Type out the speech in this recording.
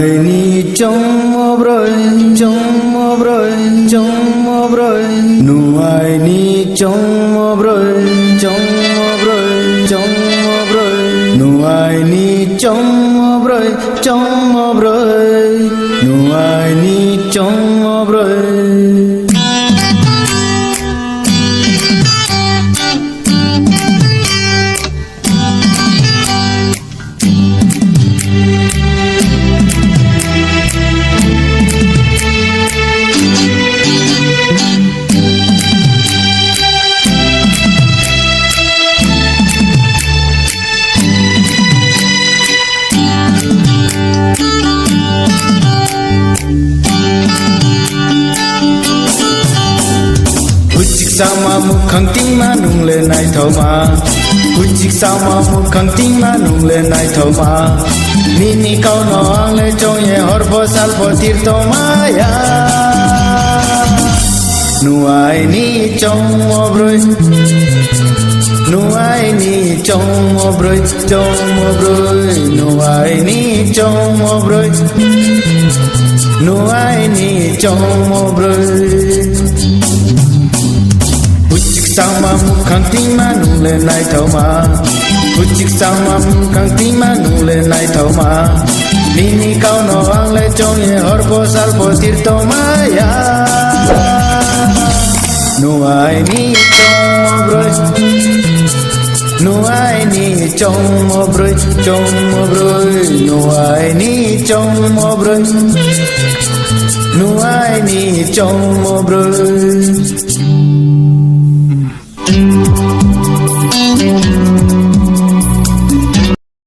ai ni trong mơ brơi trong mơ brơi trong mơ brơi nu ai ni trong mơ brơi trong mơ brơi trong mơ brơi nu ai ni trong mơ brơi trong mơ brơi nu ai ni trong mơ brơi sao mà một khăng tiếng mà nung lên này thầu mà Hujik sao mà một khăng tiếng mà nung lên này thầu mà Nini kau noang le chong ye horbo salvo tirto maya Nuai ni chong mo broi Nuai ni chong mo broi chong mo broi Nuai ni chong mo broi Nuai ni chong mo broi sao mà một khăng tiếng mà nung lên này thầu mà Hujik sao mà một khăng tiếng mà nung lên này thầu mà Nini kau noang le chong ye horbo salvo tirto maya Nuai ni chong mo broi Nuai ni chong mo broi chong mo broi Nuai ni chong mo broi Nuai ni chong mo broi